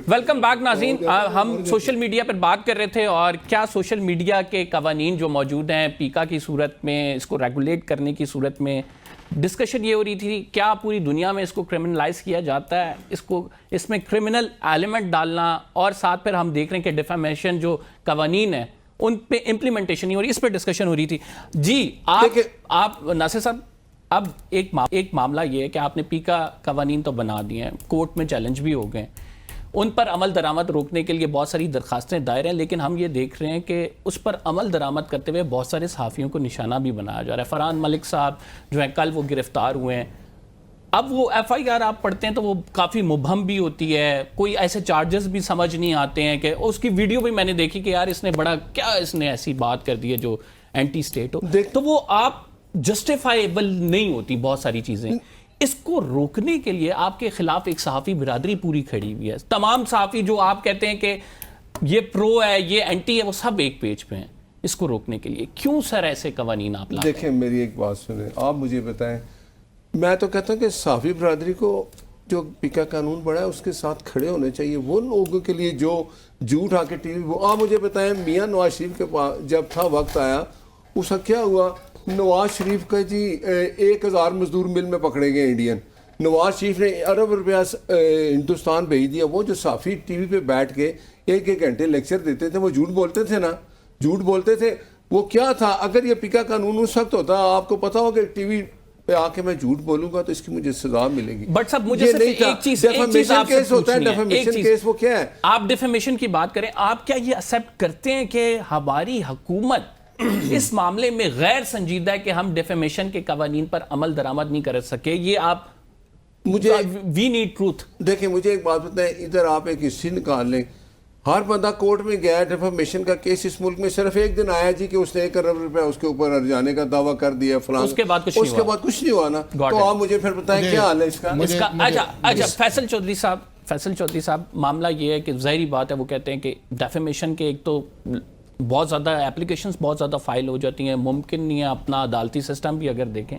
Welcome back ناظرین. ہم social media پر بات کر رہے تھے اور کیا سوشل میڈیا کے قوانین جو موجود ہیں پیکا کی صورت میں اس کو ریگولیٹ کرنے کی صورت میں ڈسکشن یہ ہو رہی تھی کیا پوری دنیا میں اس کو کرمنلائز کیا جاتا ہے, اس میں کرمنل ایلیمنٹ ڈالنا, اور ساتھ پھر ہم دیکھ رہے ہیں کہ ڈیفیمیشن جو قوانین ہیں ان پہ امپلیمنٹیشن نہیں ہو رہی, اس پہ ڈسکشن ہو رہی تھی. جی آپ ناصر صاحب, اب ایک معاملہ یہ ہے کہ آپ نے پیکا قوانین تو بنا دیے ہیں, کورٹ میں چیلنج بھی ہو گئے, ان پر عمل درآمد روکنے کے لیے بہت ساری درخواستیں دائر ہیں, لیکن ہم یہ دیکھ رہے ہیں کہ اس پر عمل درآمد کرتے ہوئے بہت سارے صحافیوں کو نشانہ بھی بنایا جا رہا ہے. فرحان ملک صاحب جو ہیں کل وہ گرفتار ہوئے ہیں, اب وہ ایف آئی آر آپ پڑھتے ہیں تو وہ کافی مبہم بھی ہوتی ہے, کوئی ایسے چارجز بھی سمجھ نہیں آتے ہیں, کہ اس کی ویڈیو بھی میں نے دیکھی کہ یار اس نے ایسی بات کر دی ہے جو اینٹی اسٹیٹ ہو, تو وہ آپ جسٹیفائیبل نہیں ہوتی بہت ساری چیزیں. اس کو روکنے کے لیے آپ کے خلاف ایک صحافی برادری پوری کھڑی ہوئی ہے, تمام صحافی جو آپ کہتے ہیں کہ یہ پرو ہے یہ اینٹی ہے وہ سب ایک پیج پہ ہیں. اس کو روکنے کے لیے کیوں سر ایسے قوانین آپ لاتے ہیں؟ دیکھیں میری ایک بات سنیں, آپ مجھے بتائیں, میں تو کہتا ہوں کہ صحافی برادری کو جو پیکا قانون بڑھا ہے اس کے ساتھ کھڑے ہونے چاہیے. وہ لوگوں کے لیے جو جھوٹ آ کے ٹی وی, وہ آپ مجھے بتائیں میاں نواز شریف کے پاس جب تھا وقت آیا اس کا کیا ہوا؟ نواز شریف کا جی 1000 مزدور مل میں پکڑے گئے انڈین, نواز شریف نے ارب روپیہ ہندوستان بھیج دیا. وہ جو صحافی ٹی وی پہ بیٹھ کے ایک گھنٹے لیکچر دیتے تھے وہ جھوٹ بولتے تھے نا, جھوٹ بولتے تھے. وہ کیا تھا؟ اگر یہ پیکا قانون سخت ہوتا, آپ کو پتا ہوگا کہ ٹی وی پہ آ کے میں جھوٹ بولوں گا تو اس کی مجھے سزا ملے گی. بٹ صاحب مجھے صرف ایک چیز ڈیفیمیشن کیس ہوتا ہے, ڈیفیمیشن کیس وہ کیا ہے؟ آپ ڈیفیمیشن کی بات کریں, آپ کیا یہ ایکسیپٹ کرتے ہیں کہ ہماری حکومت اس معاملے میں غیر سنجیدہ ہے کہ ہم ڈیفیمیشن کے قوانین پر عمل درآمد نہیں کر سکے؟ یہ آپ مجھے وی نیڈ ٹروتھ. دیکھیں مجھے ایک بات بتائیں, ادھر آپ ایک ہسٹری نکال لیں, ہر بندہ کورٹ میں گیا ہے. ڈیفیمیشن کا کیس اس ملک میں صرف ایک دن آیا جی کہ اس نے 1 ارب روپے اس کے اوپر ارجانے کا دعویٰ کر دیا فلان, اس کے بعد کچھ نہیں ہوا نا. تو آپ مجھے پھر بتائیں کیا حال ہے اس کا؟ اچھا فیصل چودھری صاحب معاملہ یہ ہے کہ ظاہری بات ہے, وہ کہتے ہیں کہ ڈیفیمیشن کے ایک تو بہت زیادہ اپلیکیشنز بہت زیادہ فائل ہو جاتی ہیں, ممکن نہیں ہے اپنا عدالتی سسٹم بھی اگر دیکھیں.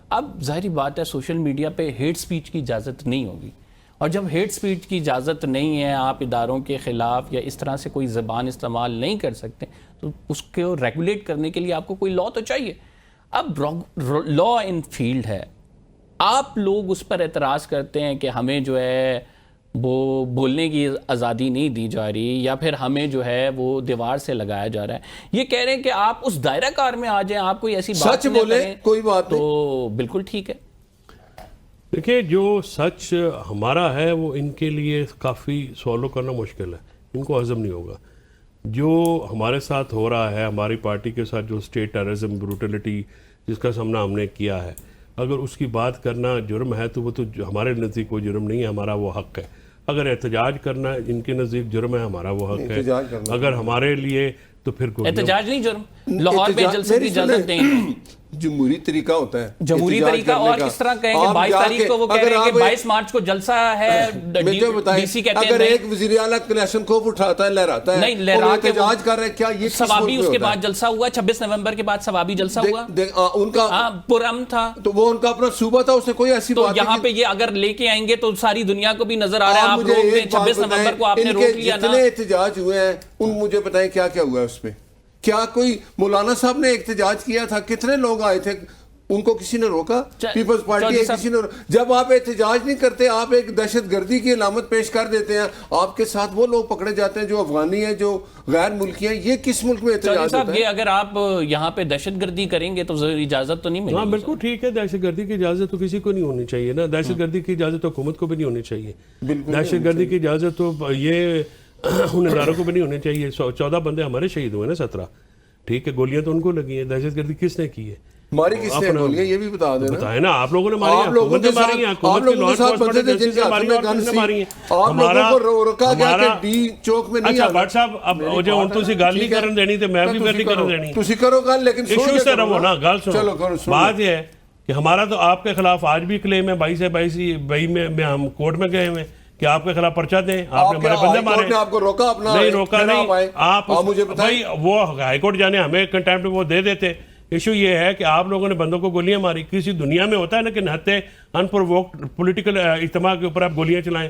اب ظاہری بات ہے سوشل میڈیا پہ ہیٹ سپیچ کی اجازت نہیں ہوگی, اور جب ہیٹ سپیچ کی اجازت نہیں ہے, آپ اداروں کے خلاف یا اس طرح سے کوئی زبان استعمال نہیں کر سکتے, تو اس کو ریگولیٹ کرنے کے لیے آپ کو کوئی لا تو چاہیے. اب لا ان فیلڈ ہے, آپ لوگ اس پر اعتراض کرتے ہیں کہ ہمیں جو ہے وہ بولنے کی آزادی نہیں دی جا رہی, یا پھر ہمیں جو ہے وہ دیوار سے لگایا جا رہا ہے. یہ کہہ رہے ہیں کہ آپ اس دائرہ کار میں آ جائیں, آپ کوئی ایسی بات سچ بولیں, کوئی بات نہیں, تو بالکل ٹھیک ہے. دیکھیں جو سچ ہمارا ہے وہ ان کے لیے کافی سوالو کرنا مشکل ہے, ان کو ہضم نہیں ہوگا. جو ہمارے ساتھ ہو رہا ہے, ہماری پارٹی کے ساتھ جو اسٹیٹ ٹیررزم بروٹلٹی جس کا سامنا ہم نے کیا ہے, اگر اس کی بات کرنا جرم ہے تو وہ تو ہمارے نزدیک کوئی جرم نہیں ہے, ہمارا وہ حق ہے. اگر احتجاج کرنا ان کے نزدیک جرم ہے, ہمارا وہ حق ہے. اگر ہمارے لیے تو پھر احتجاج نہیں جرم, لاہور میں جلسے کی اجازت دیں. جمہوری طریقہ ہوتا ہے, جمہوری طریقہ, اور کس طرح کہیں کہ 22 تاریخ کو وہ کہہ رہے ہیں کہ 22 مارچ کو جلسہ ہے, ڈی سی کہتے ہیں. اگر ایک وزیر اعلیٰ کلیشن خوف اٹھاتا ہے, لہراتا ہے, نہیں لہرا کے احتجاج کر رہے ہیں, کیا یہ ثوابی اس کے بعد جلسہ ہوا, 26 نومبر کے بعد ثوابی جلسہ ہوا, ان کا پرامن تھا, تو وہ ان کا اپنا صوبہ تھا, اس نے کوئی ایسی بات نہیں. یہاں پہ یہ اگر لے کے آئیں گے تو ساری دنیا کو بھی نظر آ رہا ہے, آپ لوگ نے 26 نومبر کو آپ نے روک لیا نا. جتنے احتجاج ہوئے ہیں ان مجھے بتائیں کیا کیا ہوا ہے اس پہ؟ کیا کوئی مولانا صاحب نے احتجاج کیا تھا؟ کتنے لوگ آئے تھے, ان کو کسی نے روکا؟ پیپلز پارٹی کسی نے جب آپ احتجاج نہیں کرتے, آپ ایک دہشت گردی کی علامت پیش کر دیتے ہیں, آپ کے ساتھ وہ لوگ پکڑے جاتے ہیں جو افغانی ہیں, جو غیر ملکی ہیں. یہ کس ملک میں احتجاج ہوتا ہے؟ یہ اگر آپ یہاں پہ دہشت گردی کریں گے تو اجازت تو نہیں ملے گی. ہاں بالکل ٹھیک ہے, دہشت گردی کی اجازت تو کسی کو نہیں ہونی چاہیے نا, دہشت گردی کی اجازت تو حکومت کو بھی نہیں ہونی چاہیے, دہشت گردی کی اجازت تو یہ ان اداروں کو بھی نہیں ہونی چاہیے. 14 بندے ہمارے شہید ہوئے نا, 17, ٹھیک ہے, گولیاں تو ان کو لگی ہیں. دہشت گردی کس نے کی ہے؟ ماری کس نے گولیاں, یہ بھی بتا دینا. بتائیں نا, آپ لوگوں نے ماری ہیں, حکومت نے ماری ہیں, حکومت کی لا انفورسمنٹ ایجنسی سے ماری ہیں, اور کس نے ماری ہیں. آپ لوگوں کو روکا گیا کہ ڈی چوک میں نہیں آنا. اچھا بٹ صاحب, اب جو ہوں تسی گل نہیں کرن دینی, تو میں بھی پھر نہیں کرن دینی. تسی کرو گل, لیکن ایشو سے رہو نا, گل سنو. بات یہ ہے کہ ہمارا تو آپ کے خلاف آج بھی کلیم ہے, 22 میں ہم کورٹ میں گئے ہوئے کہ آپ کے خلاف پرچہ دیں, آپ نے ہمارے بندے مارے. آپ کو روکا اپنا؟ نہیں روکا نہیں, آپ بھائی وہ ہائی کورٹ جانے ہمیں کنٹیمپٹ وہ دے دیتے. ایشو یہ ہے کہ آپ لوگوں نے بندوں کو گولیاں ماری. کسی دنیا میں ہوتا ہے نا کہ نہتے ان پرووکڈ پولیٹیکل اجتماع کے اوپر آپ گولیاں چلائیں.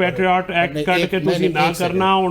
ਪੈਟਰੀਅਟ ਐਕਟ ਕੱਢ ਕੇ ਤੁਸੀਂ ਨਾ ਕਰਨਾ, ਹੁਣ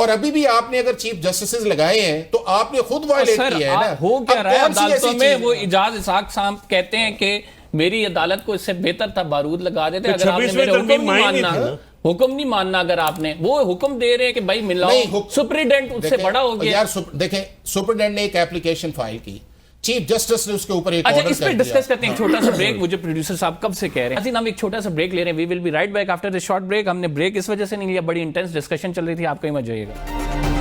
اور ابھی بھی آپ نے اگر چیف جسٹسز لگائے ہیں تو آپ نے خود وائلیٹ کیا ہے نا. ہو کیا رہا ہے اب کون سی ایسی عدالتوں میں؟ چیز وہ ہے؟ اجاز اسحاق صاحب کہتے ہیں کہ میری عدالت کو اس سے بہتر تھا بارود لگا دیتے اگر آپ نے 26ویں میرے حکم ترمیم نہیں معنی ماننا. تھی نا. حکم نہیں ماننا اگر آپ نے، وہ حکم دے رہے ہیں کہ بھائی ملاؤ، نہیں، سپریڈنٹ اس سے بڑا ہو گیا. یار دیکھیں سپرڈینٹ نے ایک اپلیکیشن فائل کی، چیف جسٹس نے اس کے اوپر ایک اچھا آرڈر اس پہ کر دیا. ڈسکس کرتے ہیں ایک چھوٹا سا بریک. مجھے پروڈیوسر صاحب کب سے کہہ رہے ہیں ہم ایک چھوٹا سا بریک لے رہے ہیں. We will be right back after this short break. ہم نے بریک اس وجہ سے نہیں لیا، بڑی انٹینس ڈسکشن چل رہی تھی، آپ کہیں مت جائیے گا.